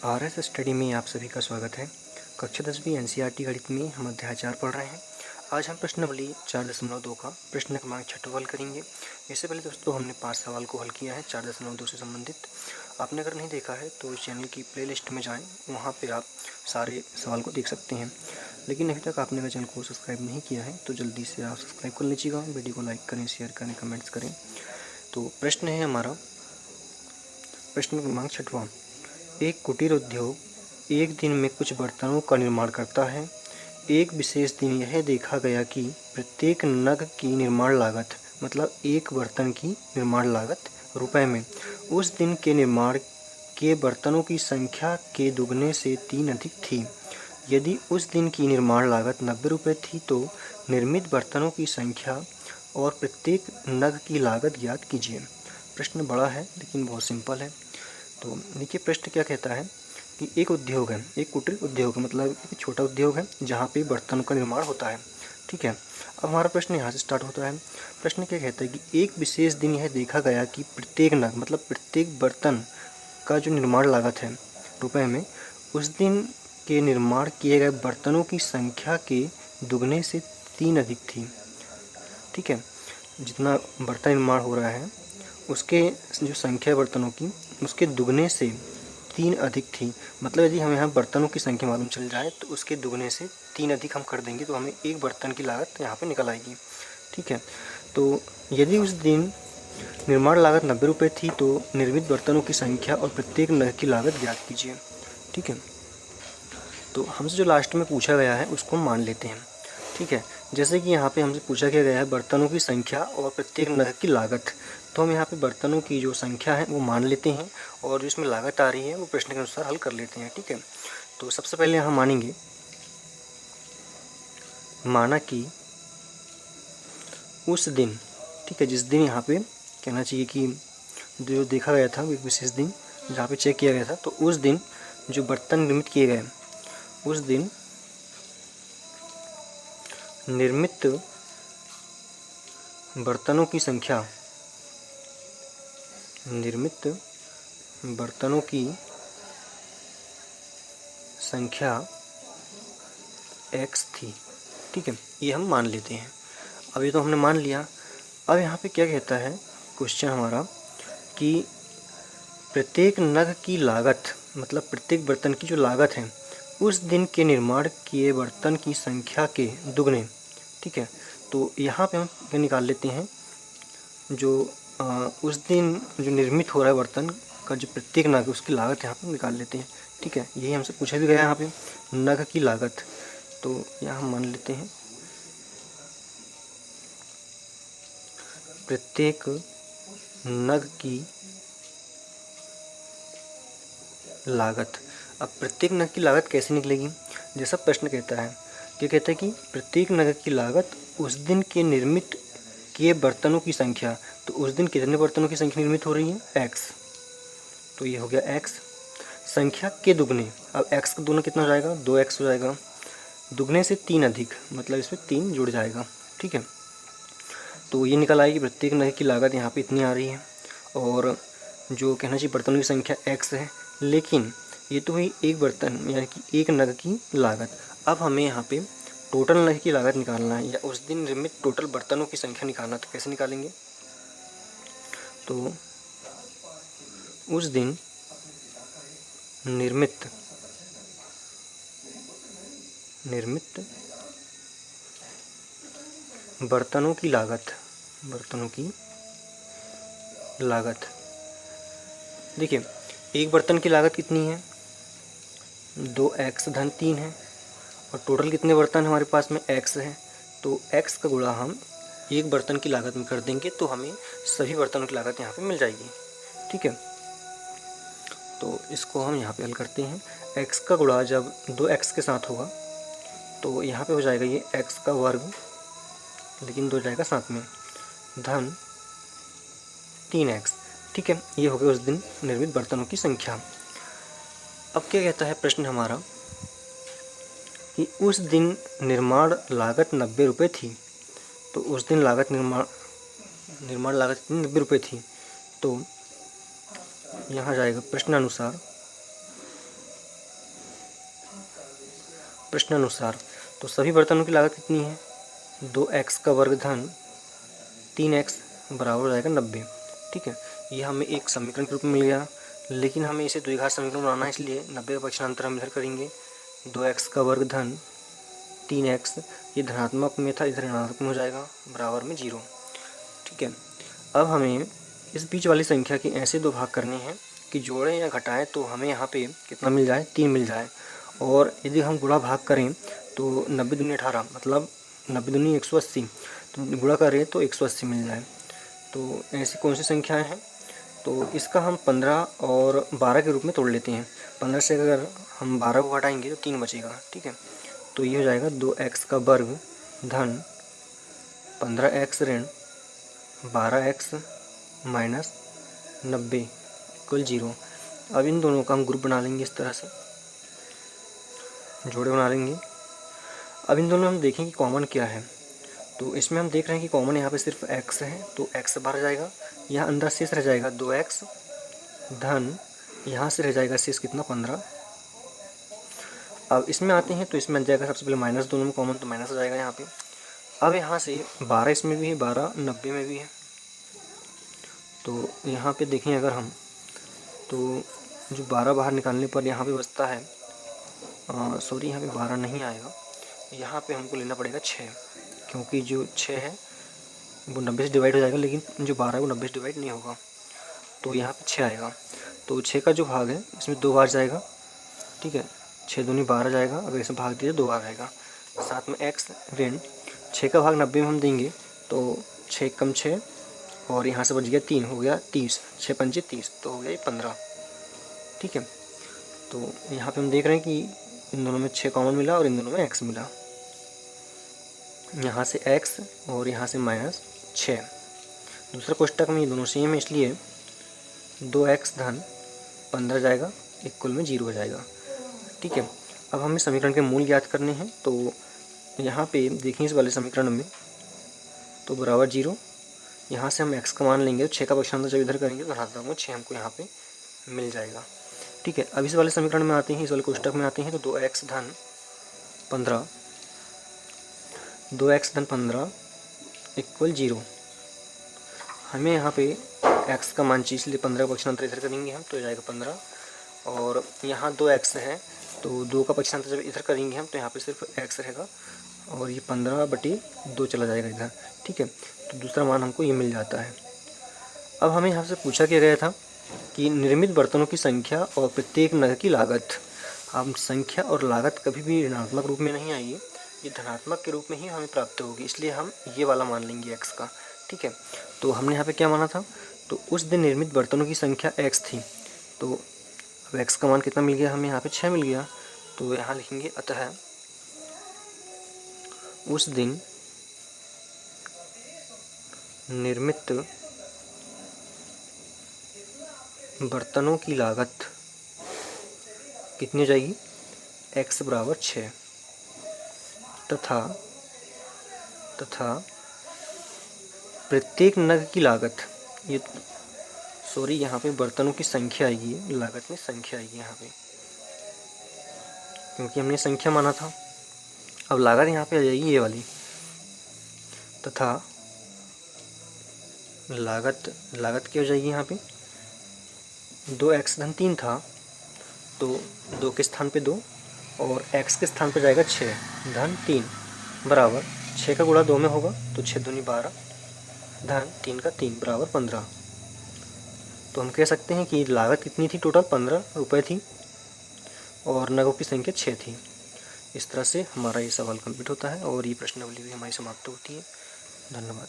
RS study में आप सभी का स्वागत है। कक्षा 10वीं एनसीईआरटी गणित में हम अध्याय 4 पढ़ रहे हैं। आज हम प्रश्नावली 4.2 का प्रश्न क्रमांक 6 हल करेंगे। इससे पहले दोस्तों हमने 5 सवाल को हल किया है 4.2 से संबंधित। आपने अगर नहीं देखा है तो इस चैनल की प्लेलिस्ट में जाएं, वहाँ पे आप सारे सवाल को देख सकते हैं। लेकिन अभी तक आपने अगर चैनल को सब्सक्राइब नहीं किया है तो जल्दी से आप सब्सक्राइब कर लीजिएगा, वीडियो को लाइक करें, शेयर करें, कमेंट्स करें। तो प्रश्न है हमारा प्रश्न क्रमांक 6। एक कुटीर उद्योग एक दिन में कुछ बर्तनों का निर्माण करता है। एक विशेष दिन यह देखा गया कि प्रत्येक नग की निर्माण लागत, मतलब एक बर्तन की निर्माण लागत रुपए में, उस दिन के निर्माण के बर्तनों की संख्या के दुगने से 3 अधिक थी। यदि उस दिन की निर्माण लागत 90 रुपये थी तो निर्मित बर्तनों की संख्या और प्रत्येक नग की लागत ज्ञात कीजिए। प्रश्न बड़ा है लेकिन बहुत सिंपल है। तो देखिए प्रश्न क्या कहता है कि एक उद्योग है, एक कुटीर उद्योग मतलब एक छोटा उद्योग है जहाँ पे बर्तनों का निर्माण होता है। ठीक है, अब हमारा प्रश्न यहाँ से स्टार्ट होता है। प्रश्न क्या कहता है कि एक विशेष दिन यह देखा गया कि प्रत्येक नग, मतलब प्रत्येक बर्तन का जो निर्माण लागत है रुपए में, उस दिन के निर्माण किए गए बर्तनों की संख्या के दुगने से 3 अधिक थी। ठीक है, जितना बर्तन निर्माण हो रहा है उसके जो संख्या बर्तनों की उसके दुगने से 3 अधिक थी। मतलब यदि हमें यहाँ बर्तनों की संख्या मालूम चल जाए तो उसके दुगने से 3 अधिक हम कर देंगे तो हमें एक बर्तन की लागत यहाँ पे निकल आएगी। ठीक है, तो यदि उस दिन निर्माण लागत 90 रुपये थी तो निर्मित बर्तनों की संख्या और प्रत्येक नग की लागत ज्ञात कीजिए। ठीक है, तो हमसे जो लास्ट में पूछा गया है उसको हम मान लेते हैं। ठीक है, जैसे कि यहाँ पे हमसे पूछा क्या गया है बर्तनों की संख्या और प्रत्येक नग की लागत, तो हम यहाँ पे बर्तनों की जो संख्या है वो मान लेते हैं और जो इसमें लागत आ रही है वो प्रश्न के अनुसार हल कर लेते हैं। ठीक है, तो सबसे पहले यहाँ मानेंगे, माना कि उस दिन, ठीक है, जिस दिन यहाँ पे कहना चाहिए कि जो देखा गया था एक विशेष दिन जहाँ पे चेक किया गया था, तो उस दिन जो बर्तन निर्मित किए गए उस दिन निर्मित बर्तनों की संख्या, निर्मित बर्तनों की संख्या x थी। ठीक है, ये हम मान लेते हैं। अब ये तो हमने मान लिया। अब यहाँ पे क्या कहता है क्वेश्चन हमारा कि प्रत्येक नग की लागत, मतलब प्रत्येक बर्तन की जो लागत है उस दिन के निर्माण किए बर्तन की संख्या के दुगने। ठीक है, तो यहाँ पे हम क्या निकाल लेते हैं, जो उस दिन जो निर्मित हो रहा है बर्तन का जो प्रत्येक नग उसकी लागत यहाँ पे निकाल लेते हैं। ठीक है, यही हमसे पूछा भी गया यहाँ पे नग की लागत, तो यहाँ हम मान लेते हैं प्रत्येक नग की लागत। अब प्रत्येक नग की लागत कैसे निकलेगी, जैसा प्रश्न कहता है, क्या कहता है कि प्रत्येक नग की लागत उस दिन के निर्मित किए बर्तनों की संख्या, तो उस दिन कितने बर्तनों की संख्या निर्मित हो रही है x, तो ये हो गया x, संख्या के दुगने। अब x का दोगुना कितना हो जाएगा, 2x हो जाएगा, दुगने से 3 अधिक, मतलब इसमें 3 जुड़ जाएगा। ठीक है, तो ये निकल आएगी प्रत्येक नग की लागत यहाँ पे इतनी आ रही है और जो कहना चाहिए बर्तनों की संख्या x है, लेकिन ये तो हुई एक बर्तन यानी कि एक नग की लागत। अब हमें यहाँ पे टोटल नग की लागत निकालना है या उस दिन निर्मित टोटल बर्तनों की संख्या निकालना, तो कैसे निकालेंगे, तो उस दिन निर्मित बर्तनों की लागत, बर्तनों की लागत। देखिए एक बर्तन की लागत कितनी है, 2x धन 3 है और टोटल कितने बर्तन हमारे पास में x है, तो x का गुणा हम एक बर्तन की लागत में कर देंगे तो हमें सभी बर्तनों की लागत यहाँ पे मिल जाएगी। ठीक है, तो इसको हम यहाँ पे हल करते हैं। x का गुणा जब 2x के साथ होगा तो यहाँ पे हो जाएगा ये x का वर्ग, लेकिन 2 जाएगा साथ में, धन 3x। ठीक है, ये हो गया उस दिन निर्मित बर्तनों की संख्या। अब क्या कहता है प्रश्न हमारा कि उस दिन निर्माण लागत 90 रुपये थी, तो उस दिन निर्माण लागत 90 रुपये थी, तो यहाँ जाएगा प्रश्नानुसार प्रश्नानुसार। तो सभी बर्तनों की लागत कितनी है? 2x का वर्ग धन 3x बराबर हो जाएगा 90। ठीक है, ये हमें एक समीकरण के रूप में मिल गया, लेकिन हमें इसे द्विघात समीकरण बनाना है, इसलिए 90 का पक्षांतर हम इधर करेंगे। 2x का वर्ग धन 3x, ये धनात्मक में था, इधर ऋणात्मक में हो जाएगा, बराबर में 0। ठीक है, अब हमें इस बीच वाली संख्या के ऐसे दो भाग करने हैं कि जोड़ें या घटाएं तो हमें यहाँ पे कितना मिल जाए? 3 मिल जाए। और यदि हम गुणा भाग करें तो 90 दूनी 18, मतलब 90 दूनी 180, तो गुणा करें तो 180 मिल जाए। तो ऐसी कौन सी संख्याएं हैं? तो इसका हम 15 और 12 के रूप में तोड़ लेते हैं। 15 से अगर हम 12 को घटाएंगे तो 3 बचेगा। ठीक है, तो ये हो जाएगा 2x का वर्ग धन 15x ऋण 12x माइनस 90 इक्वल 0। अब इन दोनों का हम ग्रुप बना लेंगे, इस तरह से जोड़े बना लेंगे। अब इन दोनों में हम देखें कि कॉमन क्या है। तो इसमें हम देख रहे हैं कि कॉमन यहाँ पे सिर्फ x है, तो x बाहर जाएगा, यहाँ अंदर शेष रह जाएगा 2x धन यहाँ से रह जाएगा शेष कितना? 15। अब इसमें आते हैं तो इसमें आ जाएगा सबसे पहले माइनस, दोनों में कॉमन तो माइनस आ जाएगा यहाँ पे। अब यहाँ से 12 इसमें भी है, 12 90 में भी है, तो यहाँ पे देखें अगर हम, तो जो 12 बाहर निकालने पर यहाँ पे बचता है, सॉरी यहाँ पे 12 नहीं आएगा, यहाँ पे हमको लेना पड़ेगा 6, क्योंकि जो 6 है वो 90 से डिवाइड हो जाएगा, लेकिन जो 12 है वो 90 से डिवाइड नहीं होगा, तो यहाँ पे 6 आएगा। तो 6 का जो भाग है इसमें 2 बार जाएगा। ठीक है, 6 दूनी 12 जाएगा, अगर इसे भाग दिए 2 बार आएगा। साथ में x ऋण 6 का भाग 90 में हम देंगे तो 6 कम 6, और यहाँ से बच गया 3, हो गया 30, 6 पंचे 30, तो हो गया ये 15। ठीक है, तो यहाँ पे हम देख रहे हैं कि इन दोनों में 6 कॉमन मिला और इन दोनों में x मिला, यहाँ से x और यहाँ से माइनस 6। दूसरा कोष्टक में ये दोनों सेम है, इसलिए 2x धन 15 जाएगा, इक्वल में 0 हो जाएगा। ठीक है, अब हमें समीकरण के मूल ज्ञात करने हैं। तो यहाँ पे देखें इस वाले समीकरण में, तो बराबर 0, यहाँ से हम x का मान लेंगे, तो 6 का पक्षांतर जब इधर करेंगे तो धनात्मक में 6 हमको यहाँ पे मिल जाएगा। ठीक है, अब इस वाले समीकरण में आते हैं, इस वाले कोष्टक में आते हैं, तो 2x धन 15 इक्वल 0। हमें यहाँ पे x का मान चाहिए, इसलिए 15 का पक्षांतर इधर करेंगे हम, तो हो जाएगा 15, और यहाँ 2x है, तो 2 का पक्षांतर जब इधर करेंगे हम तो यहाँ पे सिर्फ x रहेगा, और ये 15/2 चला जाएगा इधर। ठीक है, तो दूसरा मान हमको ये मिल जाता है। अब हमें यहाँ से पूछा क्या गया था कि निर्मित बर्तनों की संख्या और प्रत्येक नग की लागत। अब संख्या और लागत कभी भी ऋणात्मक रूप में नहीं आएगी, ये धनात्मक के रूप में ही हमें प्राप्त होगी, इसलिए हम ये वाला मान लेंगे x का। ठीक है, तो हमने यहाँ पे क्या माना था? तो उस दिन निर्मित बर्तनों की संख्या x थी, तो अब x का मान कितना मिल गया हमें? यहाँ पे 6 मिल गया, तो यहाँ लिखेंगे अतः उस दिन निर्मित बर्तनों की लागत कितनी हो जाएगी? x बराबर 6, तथा प्रत्येक नग की लागत, ये सॉरी यहाँ पे बर्तनों की संख्या आएगी, लागत में संख्या आएगी यहाँ पे, क्योंकि हमने संख्या माना था। अब लागत यहाँ पे आ जाएगी ये वाली, तथा लागत क्या हो जाएगी यहाँ पे? 2x धन 3 था, तो 2 के स्थान पे 2 और x के स्थान पे जाएगा 6 धन 3 बराबर 6 का गुणा 2 में होगा, तो 6 दूनी 12 धन 3 का 3 बराबर 15। तो हम कह सकते हैं कि लागत कितनी थी? टोटल 15 रुपये थी, और नगों की संख्या 6 थी। इस तरह से हमारा ये सवाल कंप्लीट होता है और ये प्रश्नावली भी हमारी समाप्त होती है। धन्यवाद।